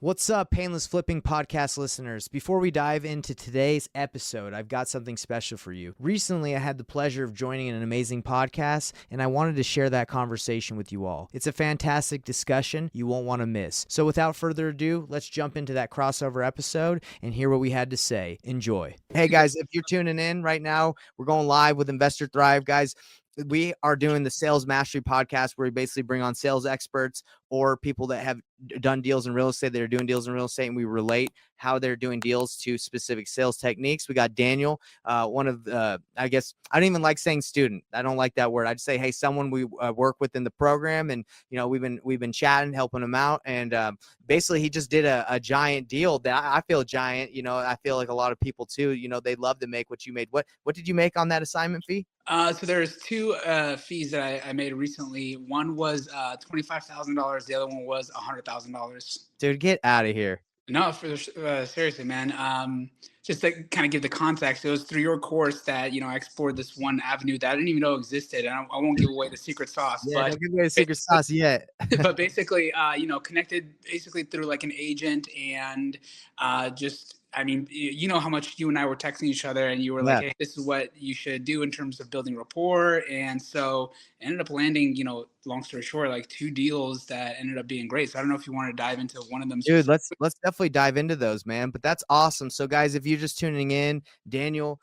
What's up, Painless Flipping podcast listeners? Before we dive into today's episode, I've got something special for you. Recently, I had the pleasure of joining an amazing podcast, and I wanted to share that conversation with you all. It's a fantastic discussion you won't want to miss. So without further ado, let's jump into that crossover episode and hear what we had to say. Enjoy. Hey guys, if you're tuning in right now, we're going live with Investor Thrive, guys. We are doing the Sales Mastery podcast where we basically bring on sales experts or people that have done deals in real estate, that are doing deals in real estate, and we relate how they're doing deals to specific sales techniques. We got Daniel, one of the, I guess, I don't even like saying student. I don't like that word. I'd say, hey, someone we work with in the program, and, you know, we've been chatting, helping him out. And basically he just did a giant deal that I feel giant. You know, I feel like a lot of people too, you know, they love to make what you made. What did you make on that assignment fee? So there's two fees that I made recently. One was $25,000. The other one was $100,000. Dude, get out of here. No, seriously, man. Just to kind of give the context, it was through your course that, you know, I explored this one avenue that I didn't even know existed. And I won't give away the secret sauce. Yeah, but don't give away the secret sauce yet. but basically, you know, connected basically through like an agent and just, I mean, you know how much you and I were texting each other, and you were like, hey, this is what you should do in terms of building rapport. And so I ended up landing, you know, long story short, like 2 deals that ended up being great. So I don't know if you want to dive into one of them. Dude, let's definitely dive into those, man. But that's awesome. So guys, if you're just tuning in, Daniel,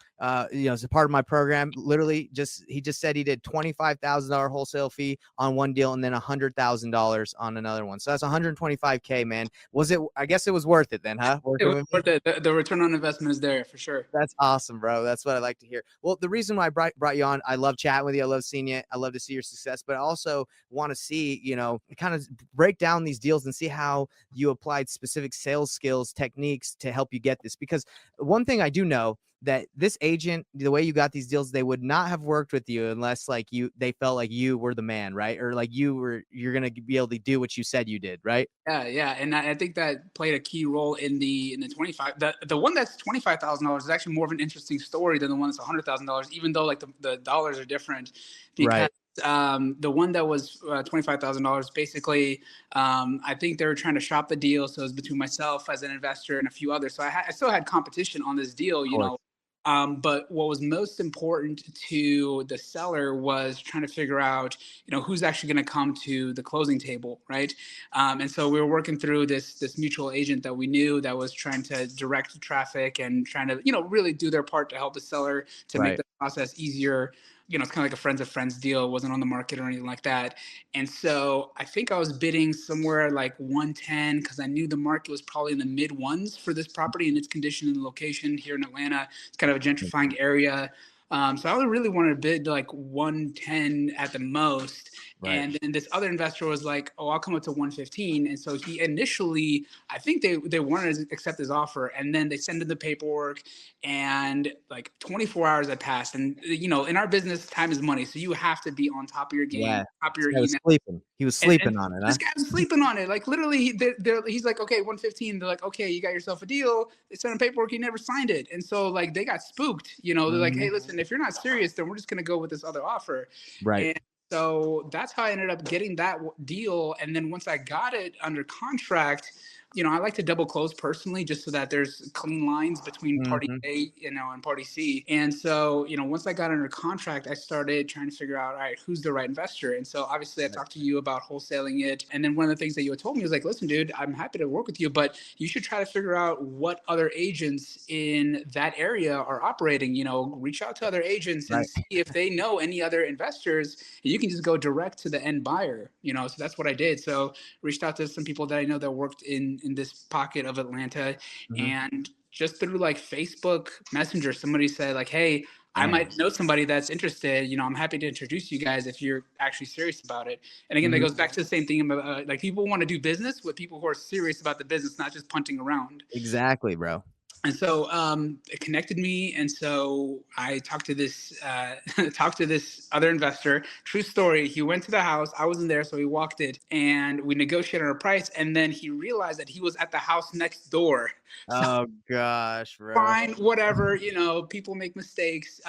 you know, as a part of my program, literally he just said he did $25,000 wholesale fee on one deal and then $100,000 on another one. So that's $125K, man. Was it? I guess it was worth it then, huh? It was worth it. The return on investment is there for sure. That's awesome, bro. That's what I like to hear. Well, the reason why I brought you on, I love chatting with you. I love seeing you. I love to see your success, but I also want to see, you know, kind of break down these deals and see how you applied specific sales skills, techniques to help you get this. Because one thing I do know, that this agent, the way you got these deals, they would not have worked with you unless they felt like you were the man, right? Or like you're going to be able to do what you said you did, right? Yeah. And I think that played a key role in the 25. The one that's $25,000 is actually more of an interesting story than the one that's $100,000, even though like the dollars are different. Because the one that was $25,000, basically, I think they were trying to shop the deal. So it was between myself as an investor and a few others. So I still had competition on this deal, you know. But what was most important to the seller was trying to figure out, you know, who's actually going to come to the closing table, right? And so we were working through this mutual agent that we knew that was trying to direct traffic and trying to, you know, really do their part to help the seller to make the process easier. You know, it's kind of like a friends of friends deal. It wasn't on the market or anything like that. And so I think I was bidding somewhere like 110 because I knew the market was probably in the mid ones for this property and its condition and location here in Atlanta. It's kind of a gentrifying area. So I really wanted to bid like 110 at the most. And then this other investor was like, oh, I'll come up to 115. And so he initially, I think they wanted to accept his offer. And then they sent in the paperwork and like 24 hours had passed. And, you know, in our business, time is money. So you have to be on top of your game, top of your email. He was sleeping on it. This guy was sleeping on it. Like literally, he's like, okay, 115. They're like, okay, you got yourself a deal. They sent him paperwork. He never signed it. And so like they got spooked. You know, they're like, hey, listen, if you're not serious, then we're just going to go with this other offer. Right. And so that's how I ended up getting that deal. And then once I got it under contract, you know, I like to double close personally, just so that there's clean lines between party A, you know, and party C. And so, you know, once I got under contract, I started trying to figure out, all right, who's the right investor? And so obviously I talked to you about wholesaling it. And then one of the things that you had told me was like, listen, dude, I'm happy to work with you, but you should try to figure out what other agents in that area are operating. You know, reach out to other agents and see if they know any other investors. And you can just go direct to the end buyer, you know. So that's what I did. So reached out to some people that I know that worked in this pocket of Atlanta, and just through like Facebook Messenger, somebody said like, hey, I might know somebody that's interested. You know, I'm happy to introduce you guys if you're actually serious about it. And again, that goes back to the same thing about like people want to do business with people who are serious about the business, not just punting around. Exactly, bro. And so it connected me. And so I talked to this other investor. True story. He went to the house. I wasn't there, so he walked it and we negotiated our price. And then he realized that he was at the house next door. Oh gosh, bro. Fine, whatever. You know, people make mistakes.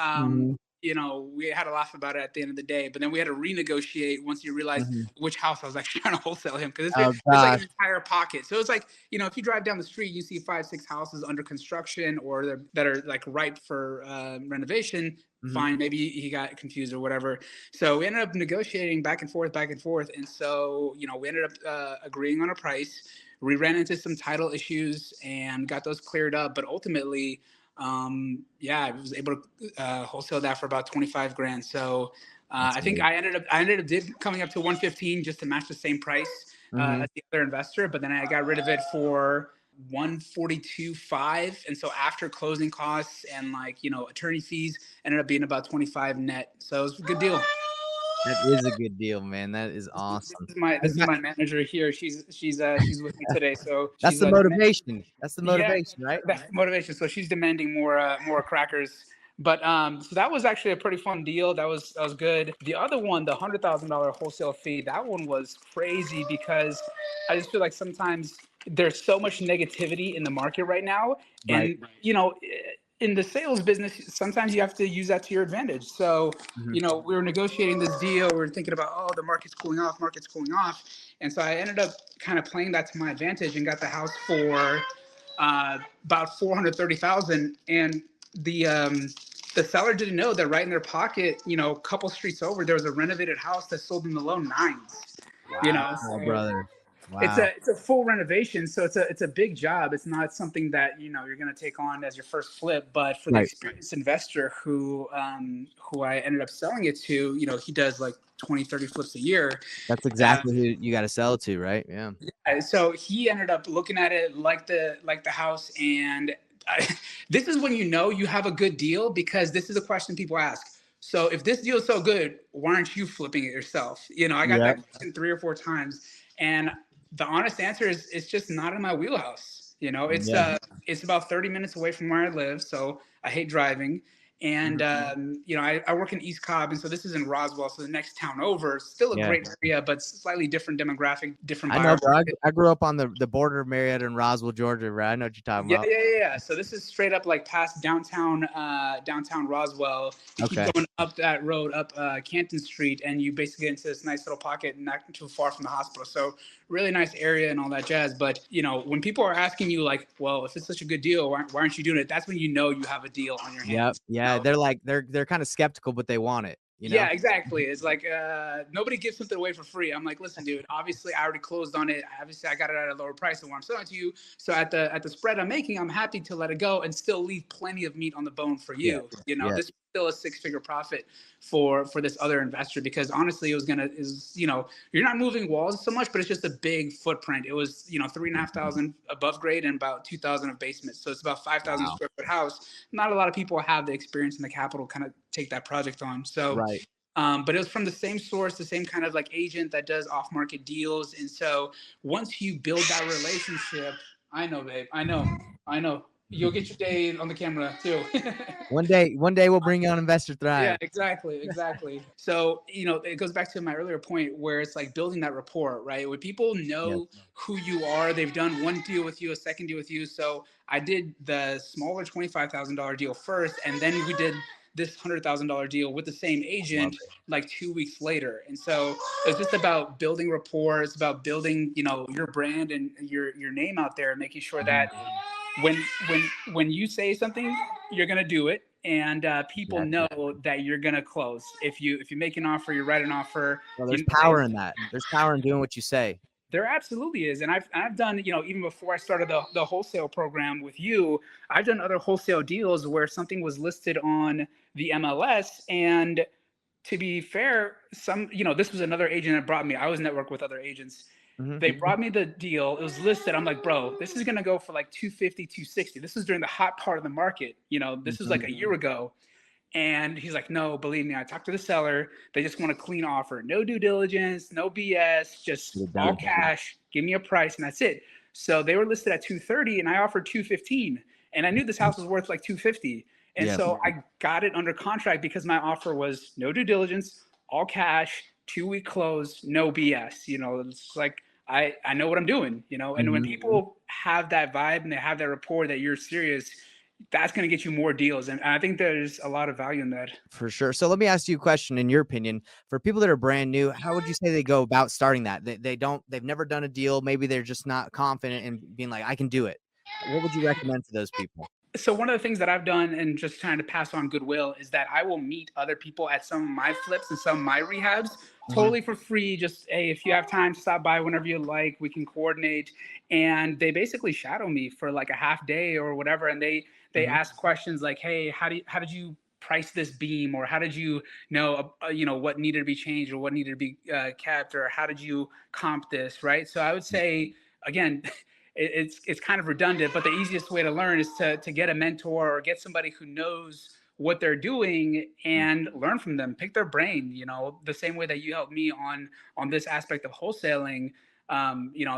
you know, we had to laugh about it at the end of the day, but then we had to renegotiate once you realized which house I was actually trying to whoresale him. Cause Oh it's like gosh. an entire pocket. So it's like, you know, if you drive down the street, you see 5, 6 houses under construction or that are like ripe for renovation. Fine. Maybe he got confused or whatever. So we ended up negotiating back and forth, back and forth. And so, you know, we ended up agreeing on a price. We ran into some title issues and got those cleared up. But ultimately, yeah, I was able to wholesale that for about 25 grand. So I think I ended up coming up to 115 just to match the same price as the other investor, but then I got rid of it for 142.5. And so after closing costs and like, you know, attorney fees ended up being about 25 net. So it was a good deal. That is a good deal, man. That is awesome. This is my manager here. She's with me today. So that's she's the motivation. That's the motivation, yeah, right? that's the motivation. So she's demanding more crackers. But so that was actually a pretty fun deal. That was good. The other one, the $100,000 wholesale fee, that one was crazy because I just feel like sometimes there's so much negativity in the market right now, and you know, in the sales business, sometimes you have to use that to your advantage. So, you know, we were negotiating this deal. We were thinking about, oh, the market's cooling off, and so I ended up kind of playing that to my advantage and got the house for about 430,000, and the seller didn't know that right in their pocket, you know, a couple streets over, there was a renovated house that sold in the low nines. Wow, You know, so brother. Wow. it's a full renovation, so it's a big job. It's not something that, you know, you're going to take on as your first flip, but for the experienced investor who I ended up selling it to, you know, he does like 20, 30 flips a year. That's exactly who you got to sell to, right? Yeah. So he ended up looking at it like the house, and this is when you know you have a good deal, because this is a question people ask. So if this deal is so good, why aren't you flipping it yourself? You know, I got that question 3 or 4 times, and the honest answer is it's just not in my wheelhouse. You know, it's about 30 minutes away from where I live, so I hate driving. And you know, I work in East Cobb, and so this is in Roswell, so the next town over. Still a great area, but slightly different demographic, different buyer. I know, bro. I grew up on the border of Marietta and Roswell, Georgia, right? I know what you're talking about. Yeah. So this is straight up like past downtown Roswell. You keep going up that road, up Canton Street, and you basically get into this nice little pocket, not too far from the hospital. So really nice area and all that jazz. But you know, when people are asking you like, well, if it's such a good deal, why aren't you doing it? That's when you know you have a deal on your hands. Yeah. They're like they're kind of skeptical, but they want it. You know? Yeah, exactly. It's like nobody gives something away for free. I'm like, listen, dude. Obviously, I already closed on it. Obviously, I got it at a lower price than what I'm selling to you. So at the spread I'm making, I'm happy to let it go and still leave plenty of meat on the bone for you. You know, this is still a 6-figure profit for this other investor, because honestly, you know, you're not moving walls so much, but it's just a big footprint. It was, you know, 3,500 above grade and about 2,000 of basement. So it's about 5,000 square foot house. Not a lot of people have the experience and the capital kind of take that project on. So, but it was from the same source, the same kind of like agent that does off market deals. And so once you build that relationship, I know, babe, I know. You'll get your day on the camera too. One day we'll bring you on Investor Thrive. Yeah, exactly. So, you know, it goes back to my earlier point where it's like building that rapport, right? When people know who you are, they've done one deal with you, a second deal with you. So I did the smaller $25,000 deal first, and then we did this $100,000 deal with the same agent like 2 weeks later. And so it's just about building rapport. It's about building, you know, your brand and your name out there, and making sure that when you say something, you're gonna do it, and people know that you're gonna close. If you make an offer, you write an offer. Well, there's power in that. There's power in doing what you say. There absolutely is, and I've done, you know, even before I started the wholesale program with you, I've done other wholesale deals where something was listed on the MLS, and to be fair, you know, this was another agent that brought me. I was networked with other agents. They brought me the deal. It was listed. I'm like, bro, this is going to go for like 250, 260. This is during the hot part of the market. You know, this was like a year ago. And he's like, no, believe me, I talked to the seller. They just want a clean offer. No due diligence, no BS, just all cash. Give me a price, and that's it. So they were listed at 230, and I offered 215. And I knew this house was worth like 250. And so I got it under contract because my offer was no due diligence, all cash, 2-week close, no BS. You know, it's like, I know what I'm doing, you know, and when people have that vibe and they have that rapport that you're serious, that's going to get you more deals. And I think there's a lot of value in that. For sure. So let me ask you a question. In your opinion, for people that are brand new, how would you say they go about starting that? They've never done a deal. Maybe they're just not confident in being like, I can do it. What would you recommend to those people? So one of the things that I've done and just trying to pass on goodwill is that I will meet other people at some of my flips and some of my rehabs Mhm. totally for free. Just, hey, if you have time, stop by whenever you like. We can coordinate. And they basically shadow me for like a half day or whatever. And they Mhm. ask questions like, hey, how did you price this beam, or how did you know what needed to be changed or what needed to be kept, or how did you comp this, right? So I would say, again, it's kind of redundant, but the easiest way to learn is to get a mentor or get somebody who knows what they're doing Mhm. and learn from them, pick their brain, the same way that you helped me on this aspect of wholesaling.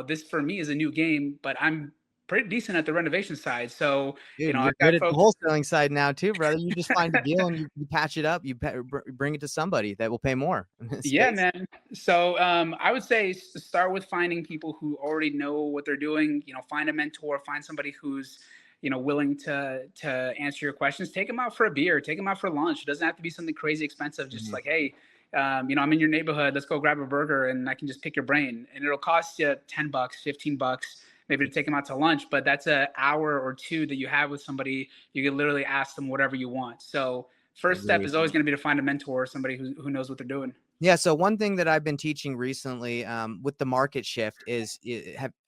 This for me is a new game, but I'm pretty decent at the renovation side. So Dude, I've you're good got at the folks. wholesaling side now too, brother. You just find a deal and you patch it up. Bring it to somebody that will pay more in this Yeah, space. man. So I would say start with finding people who already know what they're doing. Find a mentor, find somebody who's willing to answer your questions. Take them out for a beer, take them out for lunch. It doesn't have to be something crazy expensive. Just Mhm. like, hey, I'm in your neighborhood. Let's go grab a burger, and I can just pick your brain. And it'll cost you $10, $15, maybe to take them out to lunch. But that's an hour or two that you have with somebody. You can literally ask them whatever you want. So first step Agreed. is always going to be to find a mentor or somebody who knows what they're doing. Yeah, so one thing that I've been teaching recently, with the market shift is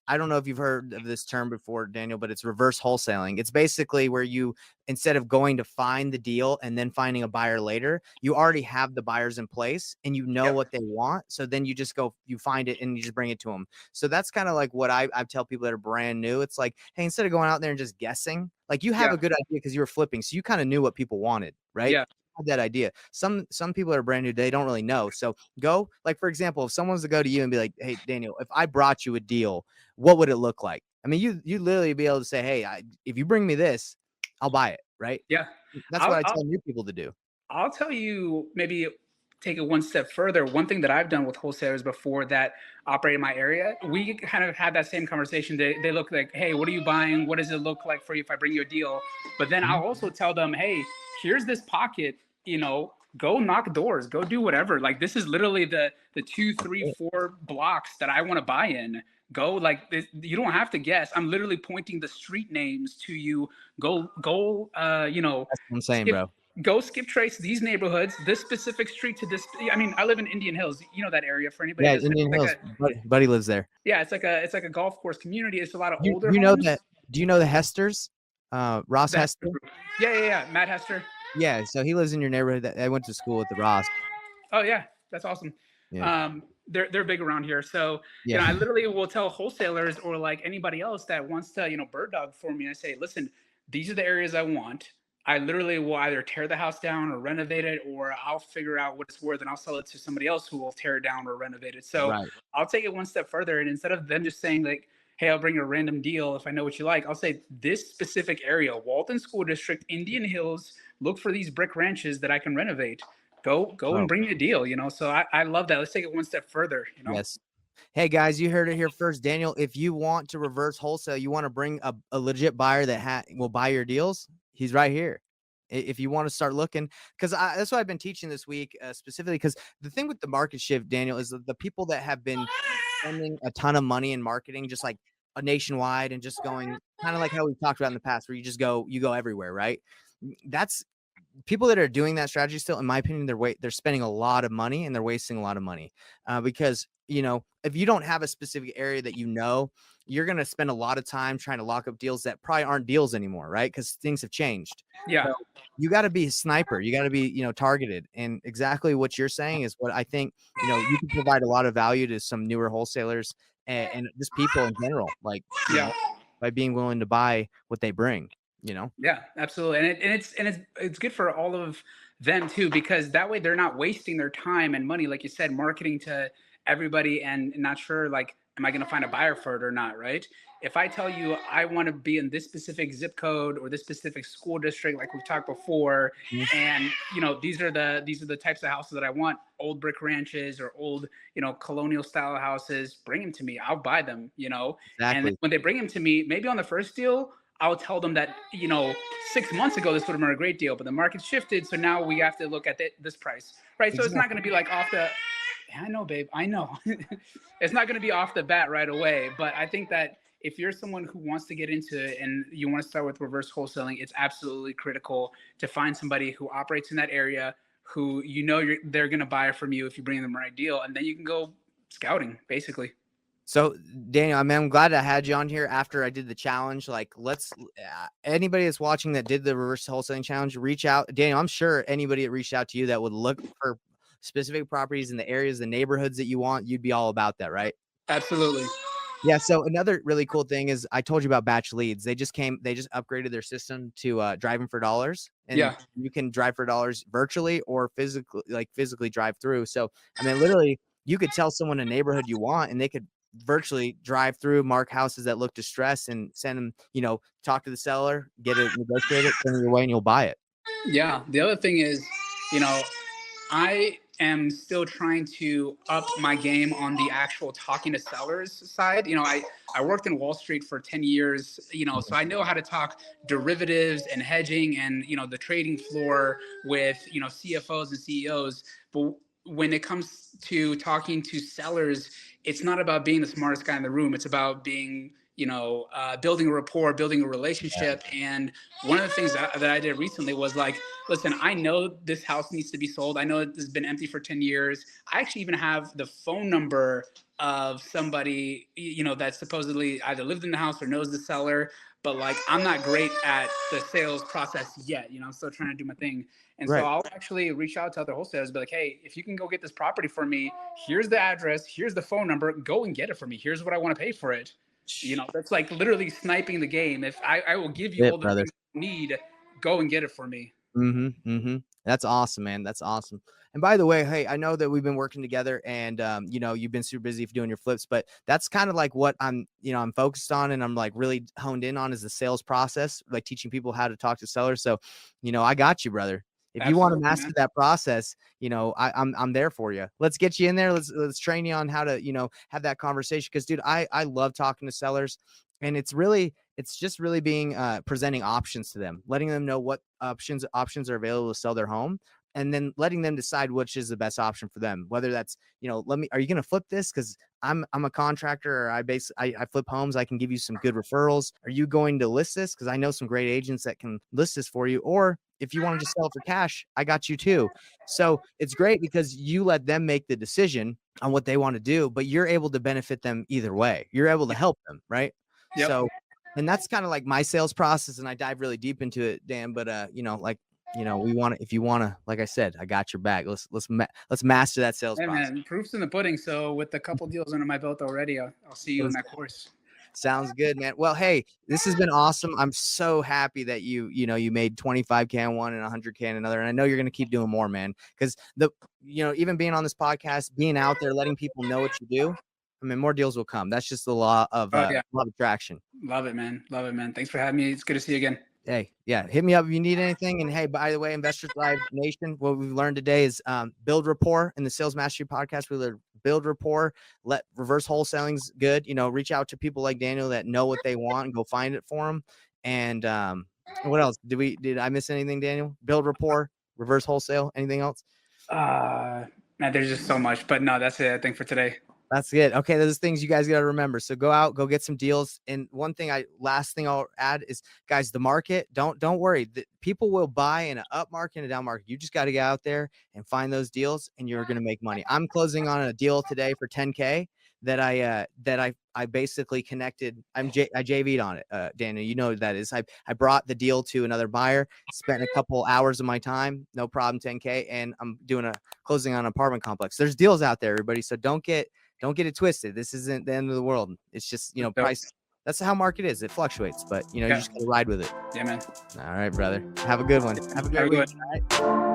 I don't know if you've heard of this term before, Daniel, but it's reverse wholesaling. It's basically where you, instead of going to find the deal and then finding a buyer later, you already have the buyers in place and you know Yep. what they want. So then you just go, you find it and you just bring it to them. So that's kind of like what I tell people that are brand new. It's like, hey, instead of going out there and just guessing, like you have Yeah. a good idea because you were flipping. So you kind of knew what people wanted, right? Yeah. Had that idea. Some people are brand new, they don't really know. So go, like for example, if someone was to go to you and be like, "Hey, Daniel, if I brought you a deal, what would it look like?" I mean, you literally be able to say, "Hey, if you bring me this, I'll buy it." Right? Yeah. That's what I'll, I I'll tell new people to do. I'll tell you, maybe take it one step further. One thing that I've done with wholesalers before that operate in my area, we kind of had that same conversation. They look like, hey, what are you buying? What does it look like for you if I bring you a deal? But then Mhm. I'll also tell them, hey, here's this pocket, go knock doors, go do whatever. Like this is literally the two, three, four blocks that I want to buy in. Go like this, you don't have to guess. I'm literally pointing the street names to you. Go That's what I'm saying, skip bro. go skip trace these neighborhoods, this specific street to this. I mean, I live in Indian Hills. You know that area. For anybody Yeah, that's Indian it's like Hills. a Buddy lives there. yeah, it's like a golf course community. It's a lot of You older you know that? homes. Do you know the Hesters? Ross The Hester Hester? group. Yeah. Matt Hester. Yeah, so he lives in your neighborhood. I went to school with the Ross. Oh yeah, that's awesome. Yeah. They're big around here. So Yeah. I literally will tell wholesalers or like anybody else that wants to bird dog for me. I say, listen, these are the areas I want. I literally will either tear the house down or renovate it, or I'll figure out what it's worth and I'll sell it to somebody else who will tear it down or renovate it. So Right. I'll take it one step further, and instead of them just saying like, "Hey, I'll bring you a random deal if I know what you like," I'll say this specific area, Walton School District, Indian Hills. Look for these brick ranches that I can renovate. Go and Bro. bring me a deal. So I love that. Let's take it one step further. Yes. Hey guys, you heard it here first. Daniel, if you want to reverse wholesale, you want to bring a legit buyer that will buy your deals, he's right here. If you want to start looking, because that's what I've been teaching this week, specifically because the thing with the market shift, Daniel, is that the people that have been spending a ton of money in marketing, just like a nationwide and just going kind of like how we've talked about in the past, where you go everywhere, right? That's people that are doing that strategy still, in my opinion, they're spending a lot of money and they're wasting a lot of money, because if you don't have a specific area that you're going to spend a lot of time trying to lock up deals that probably aren't deals anymore, right? Because things have changed. Yeah. So you got to be a sniper. You got to be targeted, and exactly what you're saying is what I think. You can provide a lot of value to some newer wholesalers and just people in general, like Yeah. by being willing to buy what they bring. Yeah, absolutely. And it's good for all of them too, because that way they're not wasting their time and money, like you said, marketing to everybody and not sure like, am I going to find a buyer for it or not, right? If I tell you I want to be in this specific zip code or this specific school district, like we've talked before, Mhm. and these are the types of houses that I want, old brick ranches or old, colonial style houses, bring them to me. I'll buy them. And Exactly. when they bring them to me, maybe on the first deal, I'll tell them that, 6 months ago, this would have been a great deal, but the market shifted. So now we have to look at this price, right? Exactly. So it's not going to be like off the, I know, babe, I know. It's not going to be off the bat right away. But I think that if you're someone who wants to get into it and you want to start with reverse wholesaling, it's absolutely critical to find somebody who operates in that area, who they're going to buy it from you if you bring them the right deal. And then you can go scouting, basically. So Daniel, I mean, I'm glad I had you on here after I did the challenge. Like, anybody that's watching that did the reverse wholesaling challenge, reach out. Daniel, I'm sure anybody that reached out to you that would look for specific properties in the areas, the neighborhoods that you want, you'd be all about that, right? Absolutely. Yeah. So another really cool thing is I told you about Batch Leads. They just upgraded their system to driving for dollars. And you can drive for dollars virtually or physically drive through. So, I mean, literally you could tell someone a neighborhood you want and they could virtually drive through, mark houses that look distressed and send them, talk to the seller, get it negotiated, send it your way, and you'll buy it. Yeah. The other thing is, I am still trying to up my game on the actual talking to sellers side. I worked in Wall Street for 10 years, so I know how to talk derivatives and hedging and, the trading floor with, CFOs and CEOs. But when it comes to talking to sellers, it's not about being the smartest guy in the room. It's about being, building a rapport, building a relationship. And one of the things that I did recently was like, listen, I know this house needs to be sold. I know it has been empty for 10 years. I actually even have the phone number of somebody, that supposedly either lived in the house or knows the seller. But like, I'm not great at the sales process yet. I'm still trying to do my thing. And so I'll actually reach out to other wholesalers, be like, hey, if you can go get this property for me, here's the address, here's the phone number, go and get it for me. Here's what I want to pay for it. That's like literally sniping the game. If I will give you all the things you need, go and get it for me. That's awesome, man. That's awesome. And by the way, hey, I know that we've been working together and, you've been super busy doing your flips, but that's kind of like what I'm focused on. And I'm like really honed in on is the sales process, like teaching people how to talk to sellers. So, I got you, brother. If you want to master that process, I'm there for you. Let's get you in there. Let's train you on how to, have that conversation. Cause dude, I love talking to sellers and it's just really being presenting options to them, letting them know what options are available to sell their home. And then letting them decide which is the best option for them. Whether that's, are you going to flip this? Cause I'm a contractor or I flip homes. I can give you some good referrals. Are you going to list this? Cause I know some great agents that can list this for you. Or if you want to just sell it for cash, I got you too. So it's great because you let them make the decision on what they want to do, but you're able to benefit them either way. You're able to help them. Right. Yep. So, and that's kind of like my sales process. And I dive really deep into it, Dan, but if you want to, like I said, I got your back. Let's master that sales process. Man, proof's in the pudding. So with a couple deals under my belt already, I'll see you in that course. Sounds good, man. Well, hey, this has been awesome. I'm so happy that you made 25K on one and 100K on another. And I know you're going to keep doing more, man, because even being on this podcast, being out there, letting people know what you do, I mean, more deals will come. That's just the law of attraction. Love it, man. Love it, man. Thanks for having me. It's good to see you again. Hey, yeah, hit me up if you need anything. And hey, by the way, Investors Live Nation, what we've learned today is build rapport in the Sales Mastery Podcast. We learned build rapport, let reverse wholesaling's good. Reach out to people like Daniel that know what they want and go find it for them. And what else? Did I miss anything, Daniel? Build rapport, reverse wholesale, anything else? Man, there's just so much, but no, that's it, I think, for today. That's it. Okay, those things you guys got to remember. So go out, go get some deals. And last thing I'll add is, guys, the market. Don't worry. People will buy in an up market and a down market. You just got to get out there and find those deals, and you're going to make money. I'm closing on a deal today for 10K that I basically connected. I JV'd on it. Daniel, you know what that is. I brought the deal to another buyer, spent a couple hours of my time, no problem, 10K, and I'm doing a closing on an apartment complex. There's deals out there, everybody. So don't get it twisted. This isn't the end of the world. It's just, price. That's how market is. It fluctuates, but you just gotta ride with it. Yeah, man. All right, brother. Have a good one. Have a good one. All right.